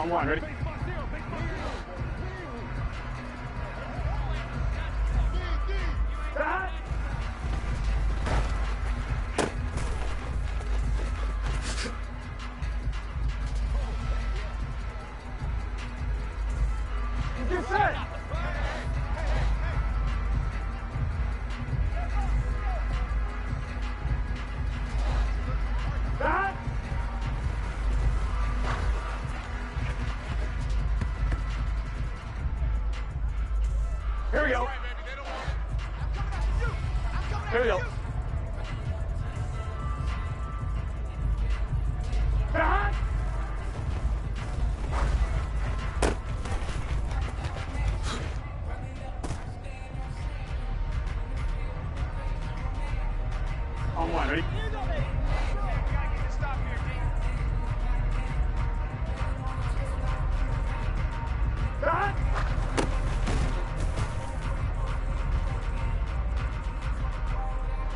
On one, ready? Start. Get set. Start. Here we go. Here we go. Start. On one, ready? Start.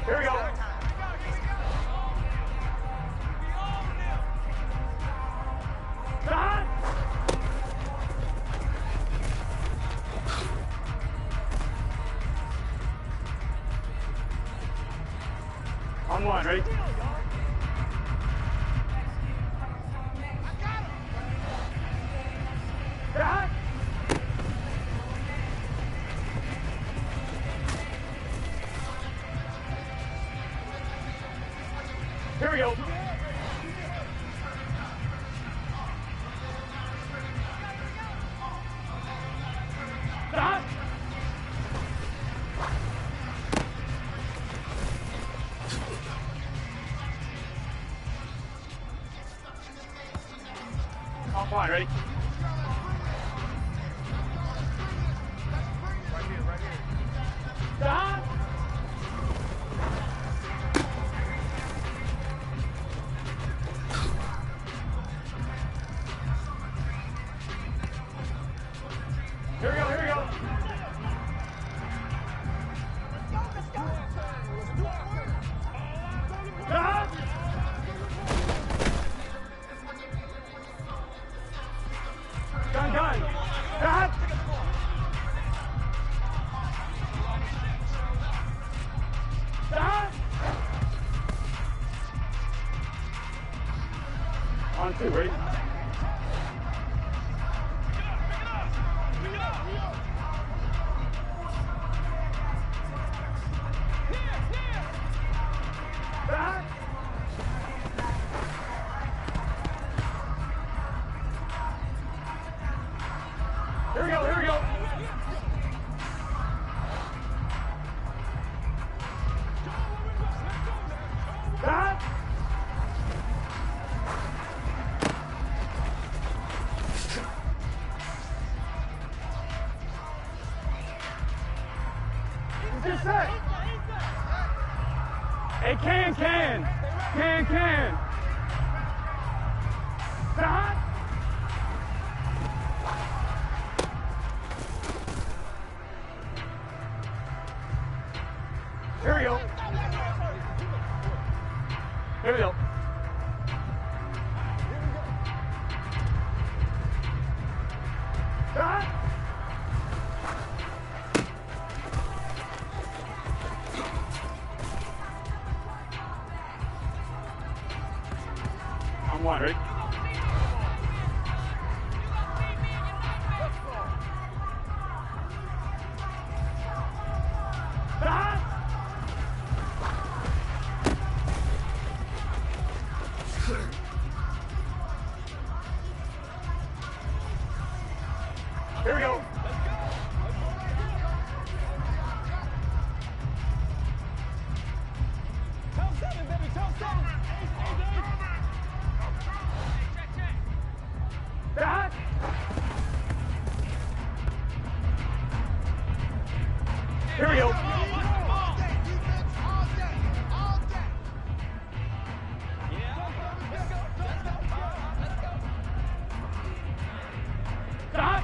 Here we go. Start. On one, ready? Start. Here we go. Stop. On one, ready? Right here, right here. Stop. Here we go, here we go. Stop. Gun, gun. Stop. Stop. On two, ready? Stop. Here we go, here we go. Stop. Just set. Hey, can. Stop. Here we go. Here we go. Stop. On one, ready? Stop. Here we go. Toe 7, baby, toe 7. Stop. Here we go. Stop.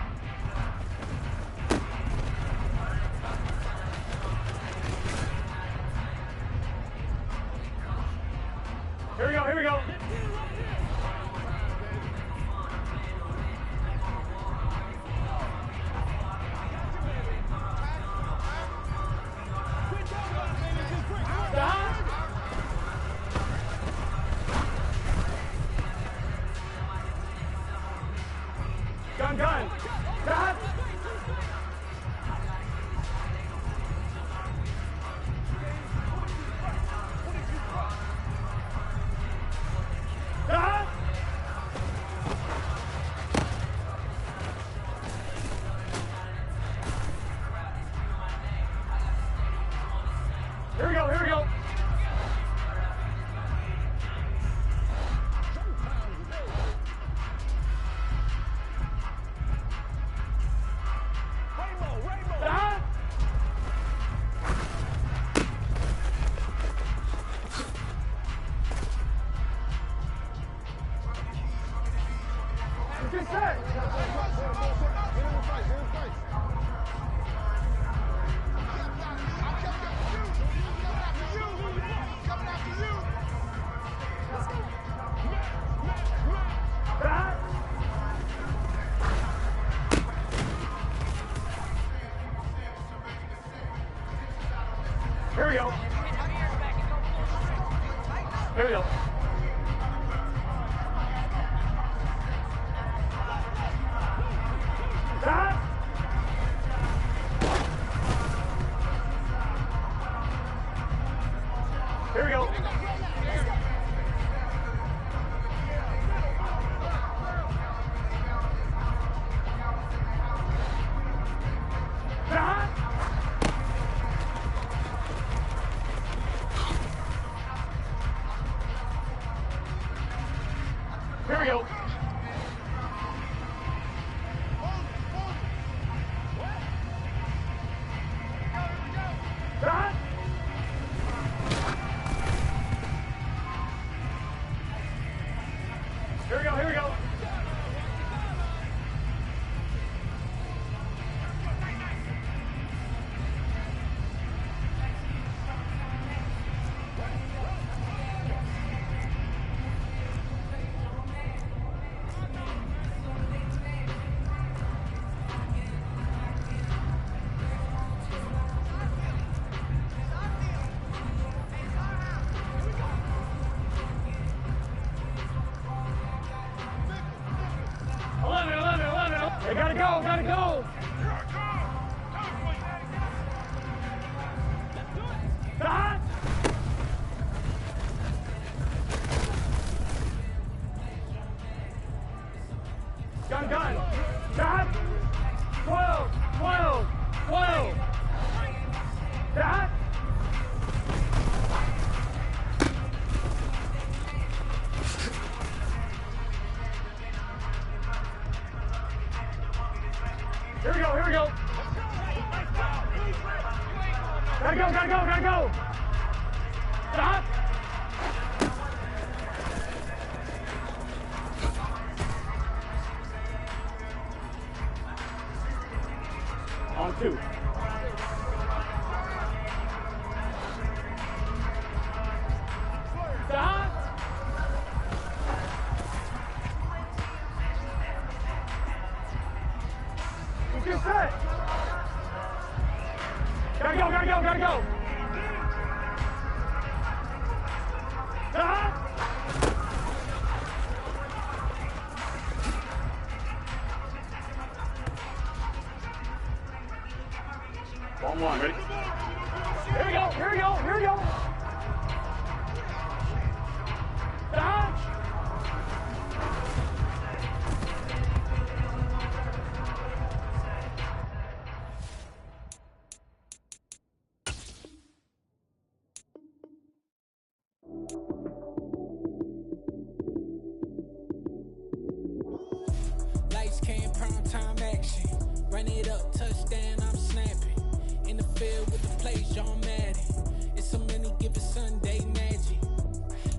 Here we go, here we go. Here we go, here we go. Ah! Get set. Here we go. Here we go. Stop. Here we go. Stop. Here we go. Stop. Here we go, here we go. They gotta go, gotta go. Stop. Gun. Stop. 12. Stop. Here we go. Gotta go. Stop. On 2. Stop. Get set. Gotta go. Stop. 1-1, ready? Here we go. Stop. Lights came, prime time action. Run it up, touchdown, I'm snapping. In the field with the plays, John Madden. It's a many given Sunday magic.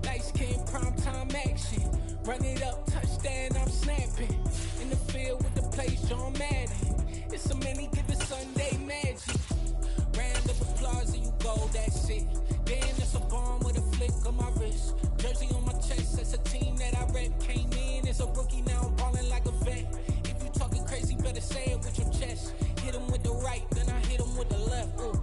Lights came, prime time action. Run it up, touchdown, I'm snapping. In the field with the plays, John Madden. It's a many given Sunday magic. Round of applause and you go, that's it. Then it's a bomb with a flick on my wrist. Jersey on my chest, that's a team that I rep. Came in as a rookie, now I'm balling like a vet. If you talking crazy, better say it with your chest. Hit him with the right, then I hit him with the left. Ooh.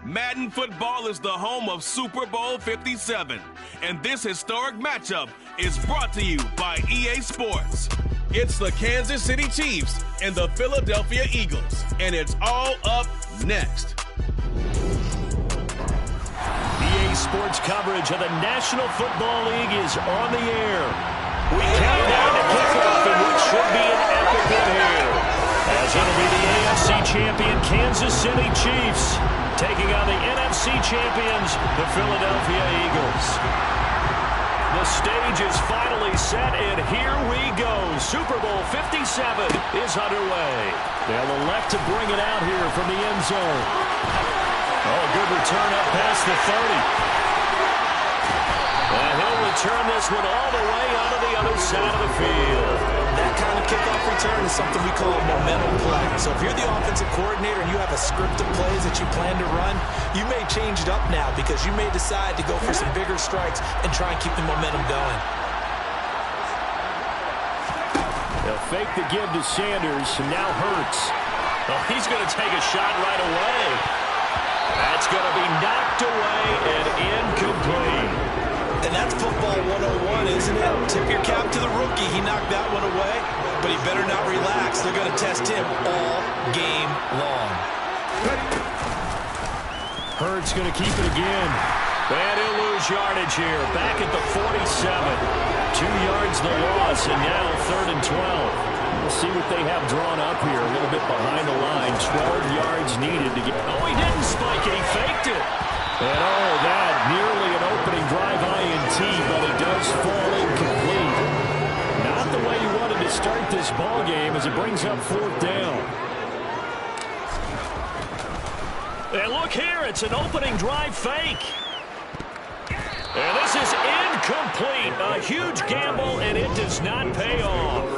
Madden football is the home of Super Bowl 57, and this historic matchup is brought to you by EA Sports. It's the Kansas City Chiefs and the Philadelphia Eagles, and it's all up next. EA Sports coverage of the National Football League is on the air. We count down to kickoff in what should be an epic one here. Kansas City Chiefs taking on the NFC champions, the Philadelphia Eagles. The stage is finally set, and here we go. Super Bowl 57 is underway. They'll elect to bring it out here from the end zone. Oh, good return up past the 30. And he'll return this one all the way onto the other side of the field. That kind of kickoff return is something we call a momentum play. So if you're the offensive coordinator and you have a script of plays that you plan to run, you may change it up now because you may decide to go for some bigger strikes and try and keep the momentum going. They'll fake the give to Sanders, and now Hurts. Oh, he's going to take a shot right away. That's going to be knocked away and incomplete. And that's football 101, isn't it? Tip your cap to the rookie. He knocked that one away, but he better not relax. They're going to test him all game long. Hurts going to keep it again. And he'll lose yardage here. Back at the 47. 2 yards the loss, and now 3rd and 12. We'll see what they have drawn up here. A little bit behind the line. 12 yards needed to get. Oh, he didn't spike it. He faked it. And oh, that nearly an opening drive INT, but it does fall incomplete. Not the way you wanted to start this ball game as it brings up 4th down. And look here, it's an opening drive fake. And this is incomplete. A huge gamble, and it does not pay off.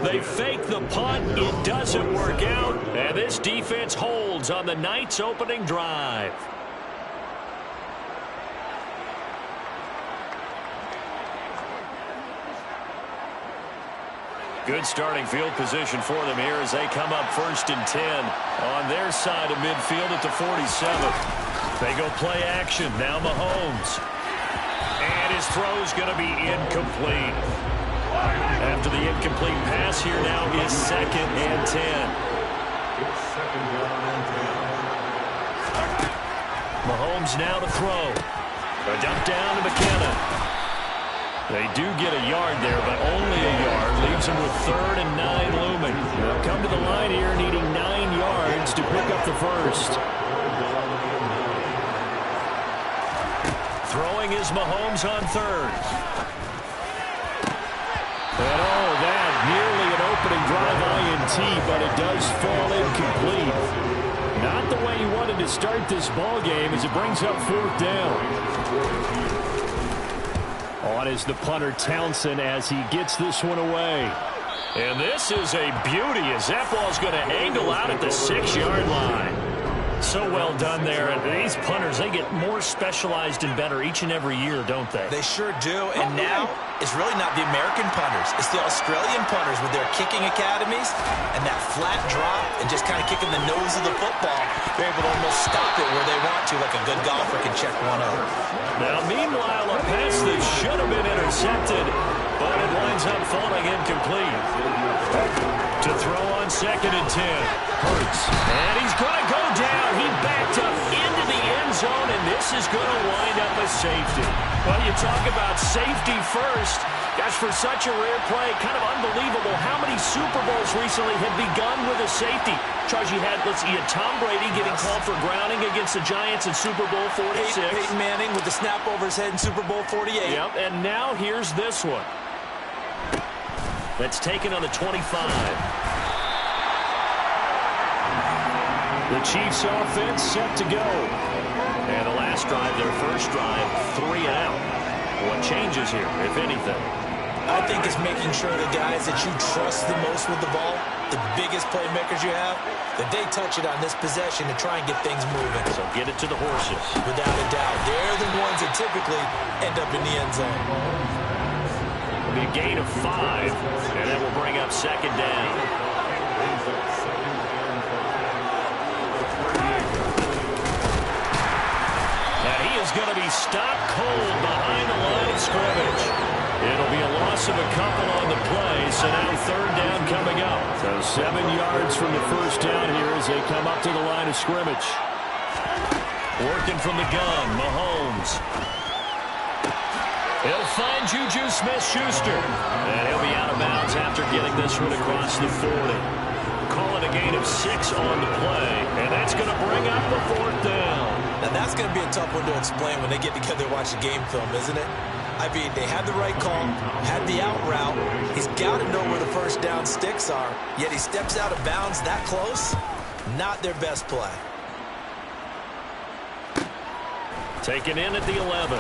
They fake the punt. It doesn't work out. And this defense holds on the night's opening drive. Good starting field position for them here as they come up 1st and 10 on their side of midfield at the 47. They go play action. Now Mahomes. And his throw's going to be incomplete. After the incomplete pass here now is 2nd and 10. Mahomes now to throw. A dump down to McKenna. They do get a yard there, but only a yard. Leaves them with 3rd and 9 looming. They'll come to the line here needing 9 yards to pick up the first. Throwing is Mahomes on 3rd. And oh, that nearly an opening drive INT, but it does fall incomplete. Not the way you wanted to start this ball game as it brings up 4th down. On is the punter Townsend as he gets this one away. And this is a beauty as that ball's going to angle out at the 6-yard line. So well done there. And these punters, they get more specialized and better each and every year, don't they? They sure do. And now it's really not the American punters. It's the Australian punters with their kicking academies and that flat drop and just kind of kicking the nose of the football. They're able to almost stop it where they want to, like a good golfer can check one out. Now, meanwhile, a pass that should have been intercepted, but it winds up falling incomplete. To throw on 2nd and 10. Hurts. And he's going to go down. He backed up into the end zone, and this is going to wind up a safety. Well, you talk about safety first. Gosh, for such a rare play, kind of unbelievable how many Super Bowls recently have begun with a safety. Charles, you had Tom Brady getting called for grounding against the Giants in Super Bowl 46. Peyton Manning with the snap over his head in Super Bowl 48. Yep, and now here's this one. That's taken on the 25. The Chiefs offense set to go. And the last drive, their first drive, 3 out. What changes here, if anything? I think it's making sure the guys that you trust the most with the ball, the biggest playmakers you have, that they touch it on this possession to try and get things moving. So get it to the horses. Without a doubt. They're the ones that typically end up in the end zone. It'll be a gain of 5, and that will bring up 2nd down. And he is going to be stopped cold behind the line of scrimmage. It'll be a loss of a couple on the play, so now 3rd down coming up. So 7 yards from the first down here as they come up to the line of scrimmage. Working from the gun, Mahomes. He'll find Juju Smith-Schuster. And he'll be out of bounds after getting this one across the 40. call it a gain of 6 on the play, and that's going to bring up the 4th down. Now, that's going to be a tough one to explain when they get together and watch the game film, isn't it? I mean, they had the right call, had the out route. He's got to know where the first down sticks are, yet he steps out of bounds that close. Not their best play. Taken in at the 11.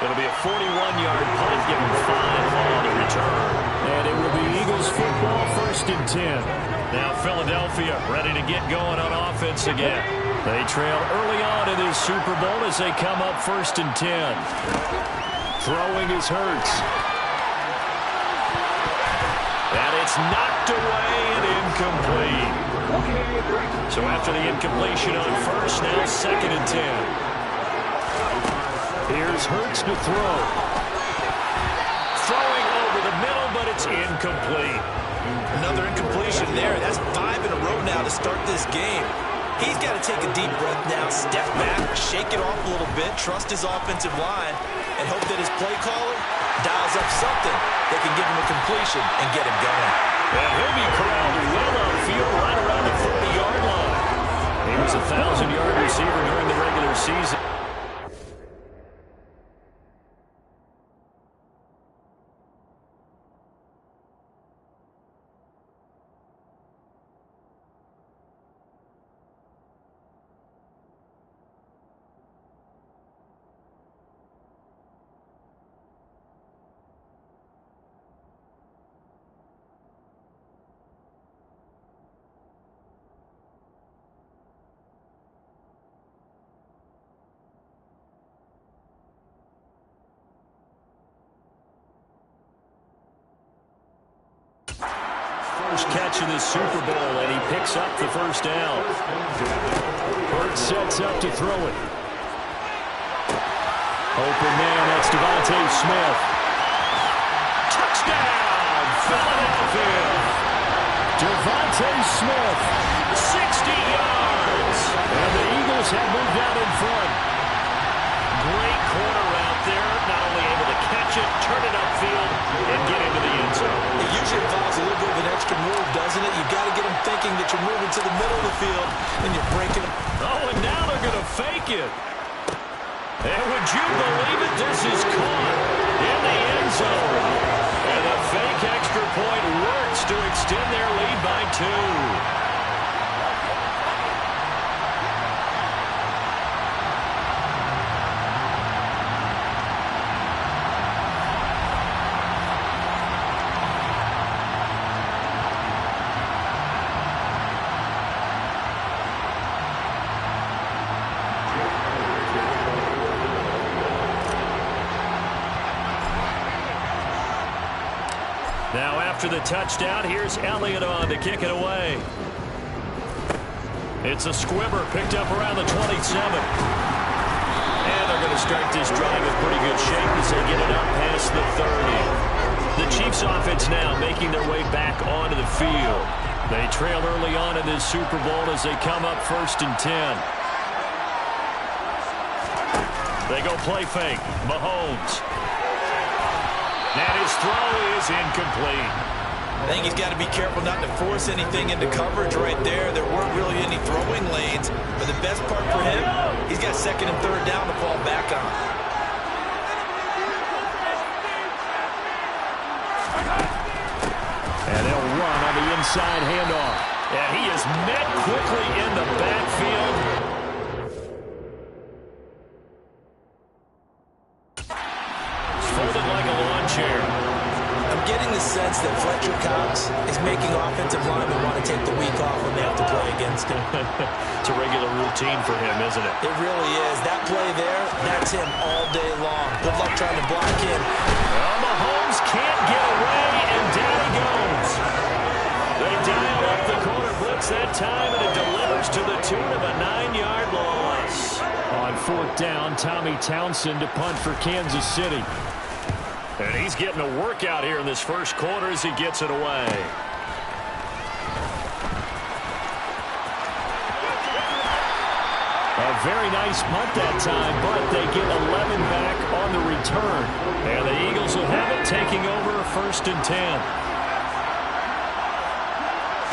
It'll be a 41-yard punt, giving 5 on the return. And it will be Eagles football, 1st and 10. Now Philadelphia ready to get going on offense again. They trail early on in this Super Bowl as they come up 1st and 10. Throwing is Hurts. And it's knocked away and incomplete. So after the incompletion on 1st, now 2nd and 10. Here's Hurts to throw. Throwing over the middle, but it's incomplete. Another incompletion there. That's 5 in a row now to start this game. He's got to take a deep breath now, step back, shake it off a little bit, trust his offensive line, and hope that his play caller dials up something that can give him a completion and get him going. And he'll be corralled well upfield right around the 40-yard line. He was a 1,000-yard receiver during the regular season. First catch of this Super Bowl, and he picks up the 1st down. Hurts sets up to throw it. Open man, that's Devontae Smith. Touchdown, Philadelphia. Devontae Smith, 60 yards. And the Eagles have moved out in front. Great corner out there, not only able to catch it, turn it upfield, and get into the end zone. It usually involves a little bit of an extra move, doesn't it? You've got to get them thinking that you're moving to the middle of the field, and you're breaking them. Oh, and now they're going to fake it. And would you believe it? This is caught in the end zone. And a fake extra point works to extend their lead by 2. Now after the touchdown, here's Elliott on to kick it away. It's a squibber picked up around the 27. And they're going to start this drive in pretty good shape as they get it up past the 30. The Chiefs offense now making their way back onto the field. They trail early on in this Super Bowl as they come up 1st and 10. They go play fake. Mahomes. And his throw is incomplete. I think he's got to be careful not to force anything into coverage right there. There weren't really any throwing lanes. But the best part for him, he's got 2nd and 3rd down to fall back on. And they'll run on the inside handoff. And he is met quickly in the backfield. Folded like a lawn chair. I'm getting the sense that Fletcher Cox is making offensive linemen want to take the week off when they have to play against him. It's a regular routine for him, isn't it? It really is. That play there, that's him all day long. Good luck trying to block him. Well, Mahomes can't get away, and down he goes. They dial up the corner blitz that time, and it delivers to the tune of a 9-yard loss. On 4th down, Tommy Townsend to punt for Kansas City. And he's getting a workout here in this first quarter as he gets it away. A very nice punt that time, but they get 11 back on the return. And the Eagles will have it, taking over 1st and 10.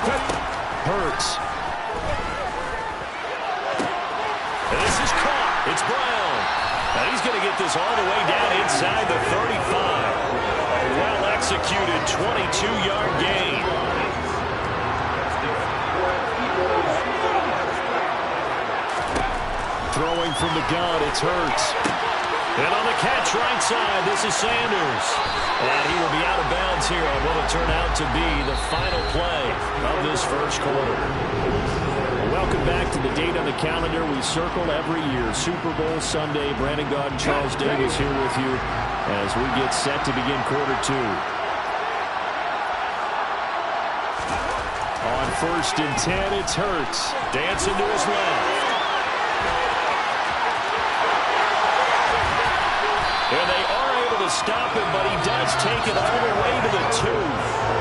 Hurts. And this is caught. It's Brown. And he's going to get this all the way down inside the 35. A well-executed 22-yard gain. Throwing from the gun, it's Hurts. And on the catch right side, this is Sanders. And he will be out of bounds here on what will turn out to be the final play of this first quarter. Welcome back to the date on the calendar we circle every year. Super Bowl Sunday. Brandon Gaud and Charles Davis here with you as we get set to begin quarter two. On 1st and 10, it's Hurts. Dancing to his left. And they are able to stop him, but he does take it all the way to the 2.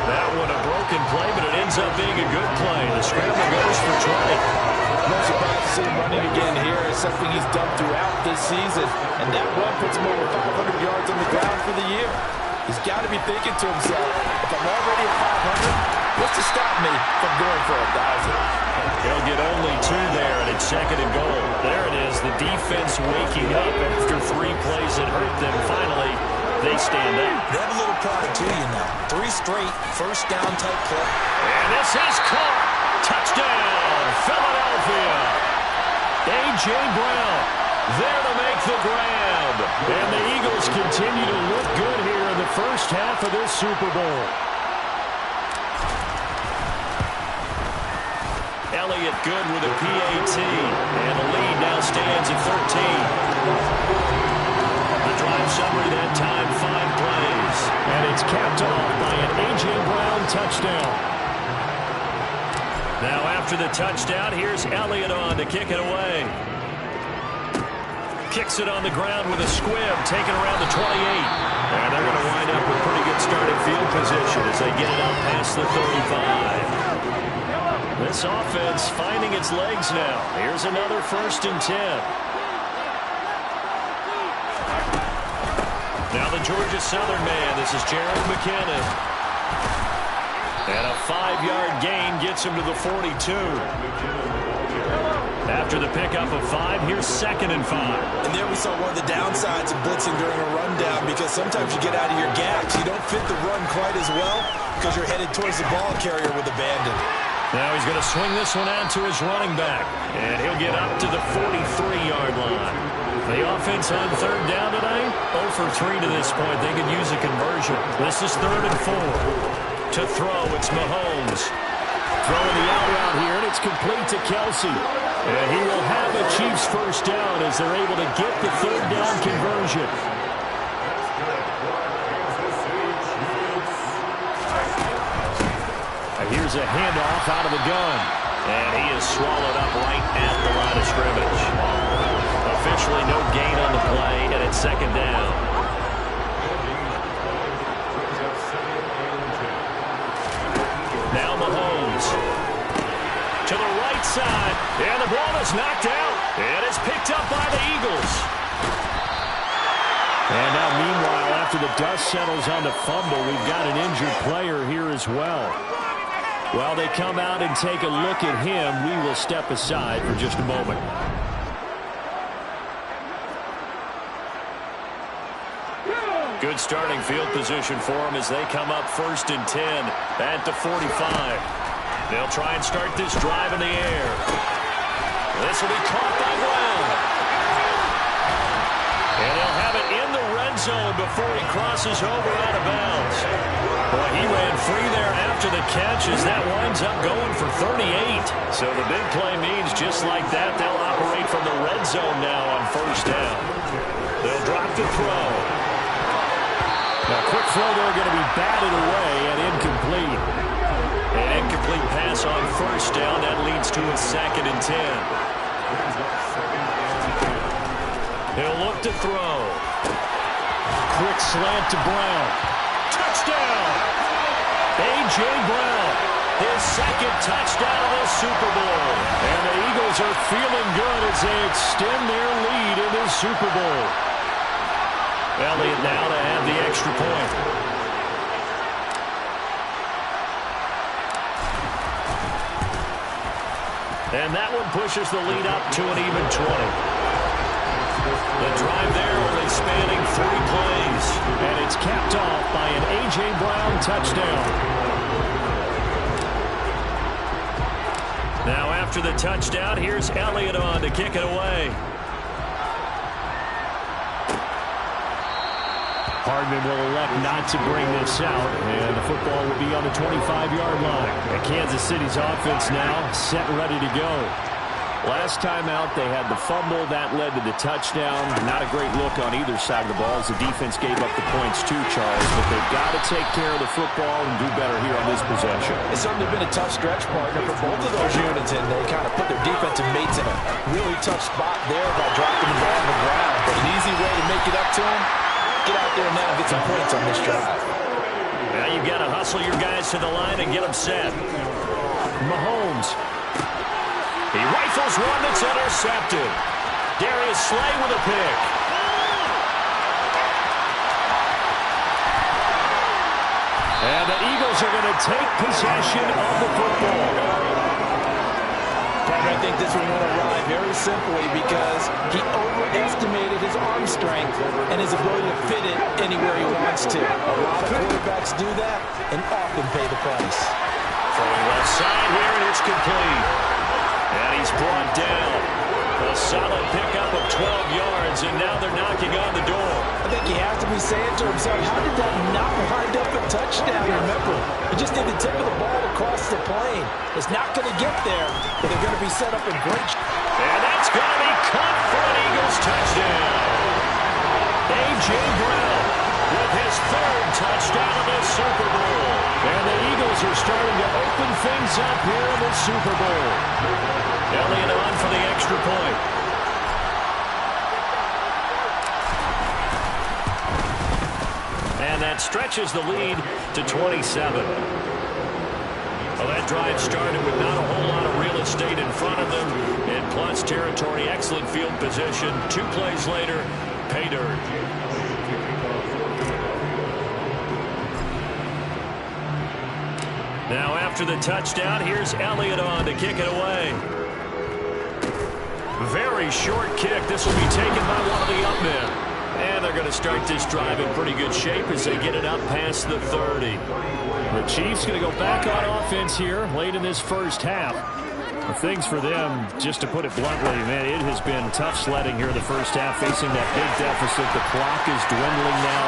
That one a broken play, but it ends up being a good play. The scramble goes for 20. No surprise to see him running again here. It's something he's done throughout this season. And that run puts him over 500 yards on the ground for the year. He's got to be thinking to himself, if I'm already at 500, what's to stop me from going for 1,000? He'll get only 2 there, and it's 2nd and goal. There it is, the defense waking up after 3 plays that hurt them. Finally, they stand up. They have a little pride too, you know. 3 straight first down type play. And this is caught. Touchdown, Philadelphia. A.J. Brown there to make the grab. And the Eagles continue to look good here in the first half of this Super Bowl. Elliott good with a PAT. And the lead now stands at 13. The drive summary that time, 5 plays. And it's capped off by an A.J. Brown touchdown. Now after the touchdown, here's Elliott on to kick it away. Kicks it on the ground with a squib, taken around the 28. And they're going to wind up with pretty good starting field position as they get it out past the 35. This offense finding its legs now. Here's another 1st and 10. Now the Georgia Southern man. This is Jared McKinnon. And a 5-yard gain gets him to the 42. After the pickup of 5, here's 2nd and 5. And there we saw one of the downsides of blitzing during a rundown, because sometimes you get out of your gaps. You don't fit the run quite as well because you're headed towards the ball carrier with abandon. Now he's going to swing this one out to his running back. And he'll get up to the 43-yard line. The offense on 3rd down today, 0 for 3 to this point. They could use a conversion. This is 3rd and 4. To throw, it's Mahomes. Throwing the out route here, and it's complete to Kelsey. And he will have the Chiefs first down as they're able to get the 3rd down conversion. And here's a handoff out of the gun. And he is swallowed up right at the line of scrimmage. Officially no gain on the play, and it's 2nd down. Now Mahomes to the right side, and the ball is knocked out, and it's picked up by the Eagles. And now meanwhile, after the dust settles on the fumble, we've got an injured player here as well. While they come out and take a look at him, we will step aside for just a moment. Good starting field position for them as they come up 1st and 10 at the 45. They'll try and start this drive in the air. This will be caught by Brown. And they'll have it in the red zone before he crosses over out of bounds. Boy, he ran free there after the catch as that winds up going for 38. So the big play means just like that, they'll operate from the red zone now on 1st down. They'll drop the throw. Now, quick throw there going to be batted away and incomplete. An incomplete pass on 1st down. That leads to a 2nd and 10. He'll look to throw. Quick slant to Brown. Touchdown! A.J. Brown, his 2nd touchdown of the Super Bowl. And the Eagles are feeling good as they extend their lead in this Super Bowl. Elliott now to have the extra point. And that one pushes the lead up to an even 20. The drive there only spanning 3 plays. And it's capped off by an A.J. Brown touchdown. Now after the touchdown, here's Elliott on to kick it away. Hardman will elect not to bring this out, and the football will be on the 25-yard line. And Kansas City's offense now set ready to go. Last time out, they had the fumble. That led to the touchdown. Not a great look on either side of the ball as the defense gave up the points too, Charles. But they've got to take care of the football and do better here on this possession. It's certainly been a tough stretch, partner, for both of those units, and they kind of put their defensive mates in a really tough spot there by dropping the ball on the ground. But an easy way to make it up to them, get out there now and get some points on this drive. Now you've got to hustle your guys to the line and get them set. Mahomes. He rifles one that's intercepted. Darius Slay with a pick. And the Eagles are going to take possession of the football. I think this one went awry very simply because he overestimated his arm strength and his ability to fit it anywhere he wants to. A lot of quarterbacks do that and often pay the price. Throwing left side here, and it's complete. And he's brought down. A solid pickup of 12 yards, and now they're knocking on the door. I think he has to be saying to himself, how did that not wind up a touchdown? Remember, he just did the tip of the ball across the plane. It's not going to get there, but they're going to be set up in great shape. And that's going to be caught for an Eagles touchdown. A.J. Brown with his 3rd touchdown of the Super Bowl. And the Eagles are starting to open things up here in the Super Bowl. Elliott on for the extra point. And that stretches the lead to 27. Well, that drive started with not a whole lot of real estate in front of them. In plus territory, excellent field position. 2 plays later, pay dirt. Now after the touchdown, here's Elliott on to kick it away. Very short kick. This will be taken by one of the up men. And they're going to start this drive in pretty good shape as they get it up past the 30. The Chiefs going to go back on offense here late in this first half. Things for them, just to put it bluntly, man, it has been tough sledding here in the first half, facing that big deficit. The clock is dwindling now.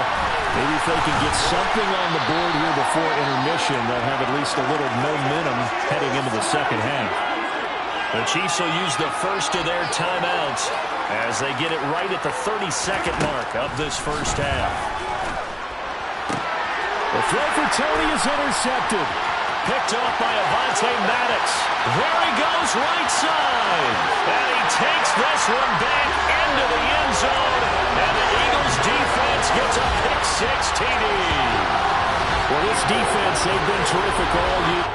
Maybe if they can get something on the board here before intermission, they'll have at least a little momentum heading into the second half. The Chiefs will use the first of their timeouts as they get it right at the 32nd mark of this first half. The throw for Tony is intercepted. Picked off by Avonte Maddox. There he goes, right side. And he takes this one back into the end zone. And the Eagles defense gets a pick-6 TD. Well, this defense, they've been terrific all year.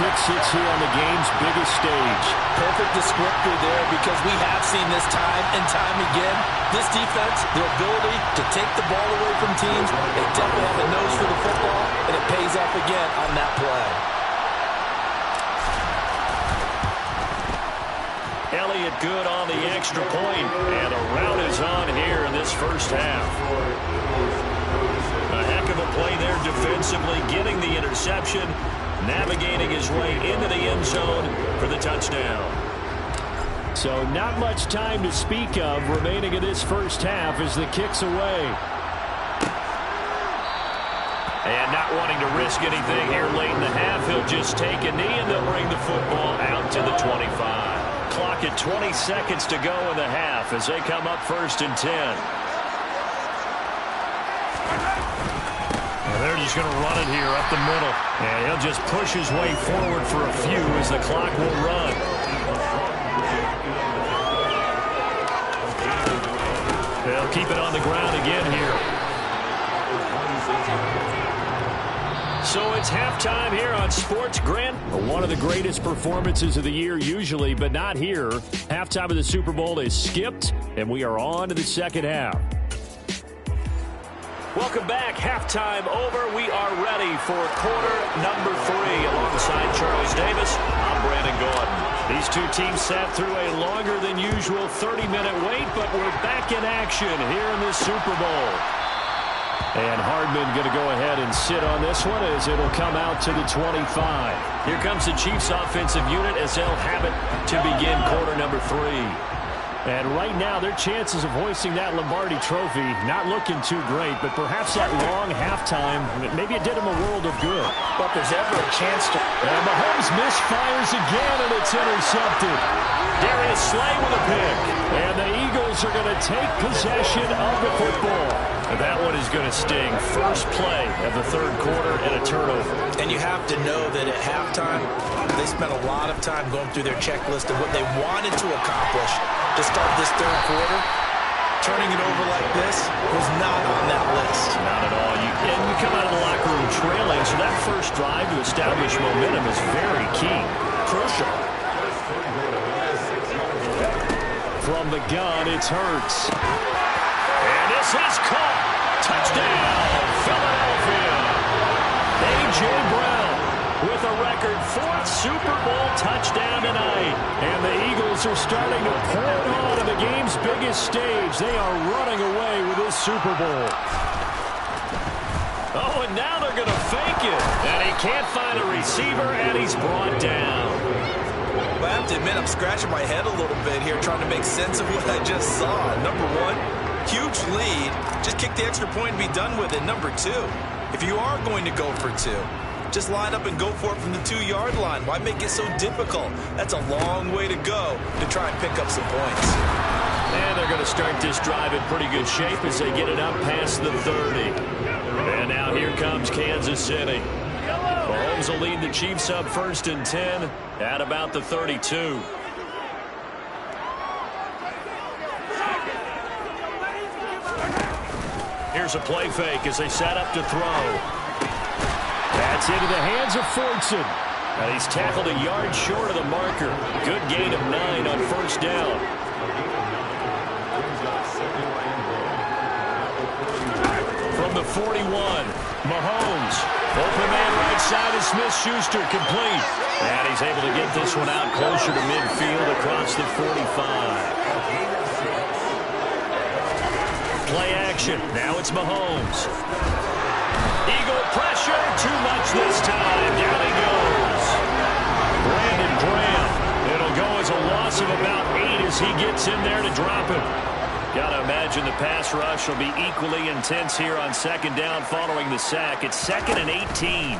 Pick-6 here on the game's biggest stage. Perfect descriptor there because we have seen this time and time again. This defense, their ability to take the ball away from teams, they definitely have a nose for the football, and it pays off again on that play. Elliott good on the extra point, and a rout is on here in this first half. A heck of a play there defensively, getting the interception, navigating his way into the end zone for the touchdown. So not much time to speak of remaining in this first half as the kick's away. And not wanting to risk anything here late in the half, he'll just take a knee and they'll bring the football out to the 25. Clock at 20 seconds to go in the half as they come up 1st and 10. They're just going to run it here up the middle. And he'll just push his way forward for a few as the clock will run. They'll keep it on the ground again here. So it's halftime here on Sports Grant. One of the greatest performances of the year usually, but not here. Halftime of the Super Bowl is skipped, and we are on to the second half. Welcome back. Halftime over. We are ready for quarter number 3. Alongside Charles Davis, I'm Brandon Gordon. These two teams sat through a longer than usual 30-minute wait, but we're back in action here in the Super Bowl. And Hardman going to go ahead and sit on this one as it'll come out to the 25. Here comes the Chiefs offensive unit as they'll have it to begin quarter number 3. And right now, their chances of hoisting that Lombardi trophy not looking too great, but perhaps that long halftime, maybe it did them a world of good. But there's ever a chance to... And Mahomes misfires again, and it's intercepted. Darius Slay with a pick. And the Eagles are going to take possession of the football. And that one is going to sting. First play of the third quarter and a turnover. And you have to know that at halftime, they spent a lot of time going through their checklist of what they wanted to accomplish to start this third quarter. Turning it over like this was not on that list. Not at all. And you come out of the locker room trailing, so that first drive to establish momentum is very key. Crucial. From the gun, it's Hurts. And this is caught. Touchdown, Philadelphia. A.J. Brown with a record 4th Super Bowl touchdown tonight. And the Eagles are starting to pour it on to the game's biggest stage. They are running away with this Super Bowl. Oh, and now they're going to fake it. And he can't find a receiver, and he's brought down. Well, I have to admit, I'm scratching my head a little bit here trying to make sense of what I just saw. Number one, huge lead. Just kick the extra point and be done with it. Number two, if you are going to go for 2, just line up and go for it from the 2-yard line. Why make it so difficult? That's a long way to go to try and pick up some points. And they're going to start this drive in pretty good shape as they get it up past the 30. And now here comes Kansas City. Mahomes will lead the Chiefs up 1st and 10 at about the 32. Here's a play fake as they set up to throw. That's into the hands of Fortson. And he's tackled a yard short of the marker. Good gain of 9 on 1st down. From the 41, Mahomes. Open man right side is Smith-Schuster, complete. And he's able to get this one out closer to midfield across the 45. Play action. Now it's Mahomes. Eagle pressure. Too much this time. Down he goes. Brandon Graham. It'll go as a loss of about 8 as he gets in there to drop him. Got to imagine the pass rush will be equally intense here on 2nd down following the sack. It's 2nd and 18.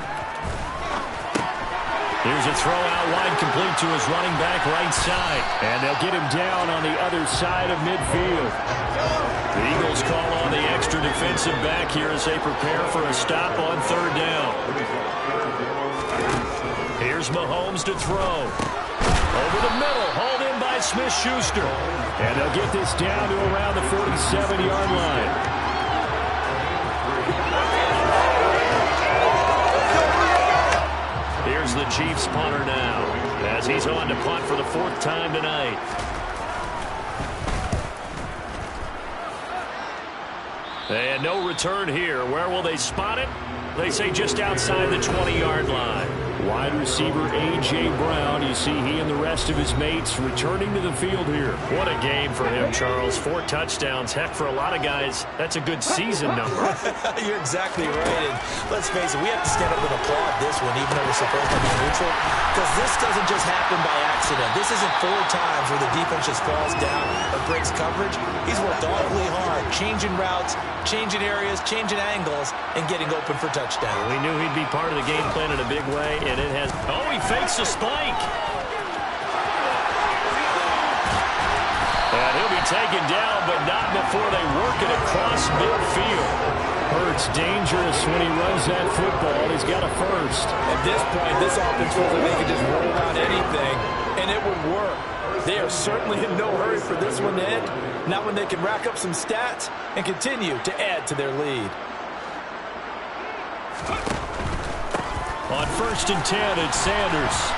Here's a throw out wide, complete to his running back right side. And they'll get him down on the other side of midfield. The Eagles call on the extra defensive back here as they prepare for a stop on 3rd down. Here's Mahomes to throw. Over the middle, hauled in by Smith-Schuster. And they'll get this down to around the 47-yard line. Here's the Chiefs punter now as he's on to punt for the 4th time tonight. And no return here. Where will they spot it? They say just outside the 20-yard line. Wide receiver A.J. Brown. You see he and the rest of his mates returning to the field here. What a game for him, Charles. 4 touchdowns. Heck, for a lot of guys, that's a good season number. You're exactly right. And let's face it, we have to stand up and applaud this one, even though we're supposed to be neutral, because this doesn't just happen by accident. This isn't 4 times where the defense just falls down or breaks coverage. He's worked awfully hard, changing routes, changing areas, changing angles, and getting open for touchdown. We knew he'd be part of the game plan in a big way, and it has... Oh, he fakes a spike. And he'll be taken down, but not before they work it across midfield. Hurts dangerous when he runs that football. He's got a first. At this point, this offense feels like they could just roll out anything, and it would work. They are certainly in no hurry for this one to end. Not when they can rack up some stats and continue to add to their lead. On 1st and 10, it's Sanders.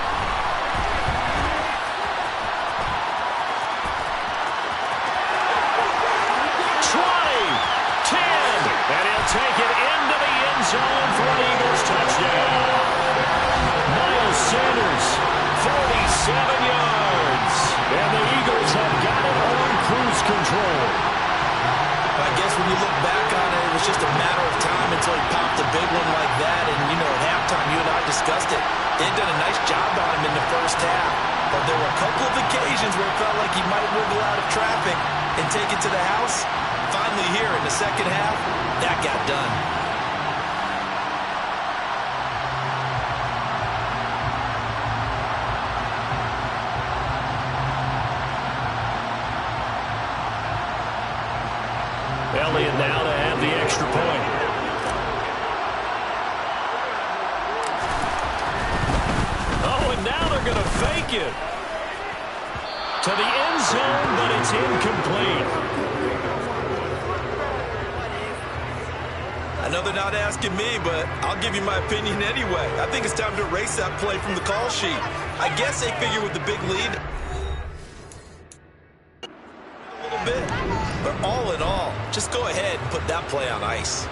take it into the end zone for an Eagles touchdown. Miles Sanders, 47 yards. And the Eagles have got it on cruise control. I guess when you look back on it, it was just a matter of time until he popped a big one like that. And, you know, at halftime, you and I discussed it. They'd done a nice job on him in the first half. But there were a couple of occasions where it felt like he might wiggle out of traffic and take it to the house. Finally here in the second half, that got done. Elliott now to have the extra point. Oh, and now they're going to fake it. To the end zone, but it's incomplete. I know they're not asking me, but I'll give you my opinion anyway. I think it's time to erase that play from the call sheet. I guess they figure with the big lead a little bit. But all in all, just go ahead and put that play on ice.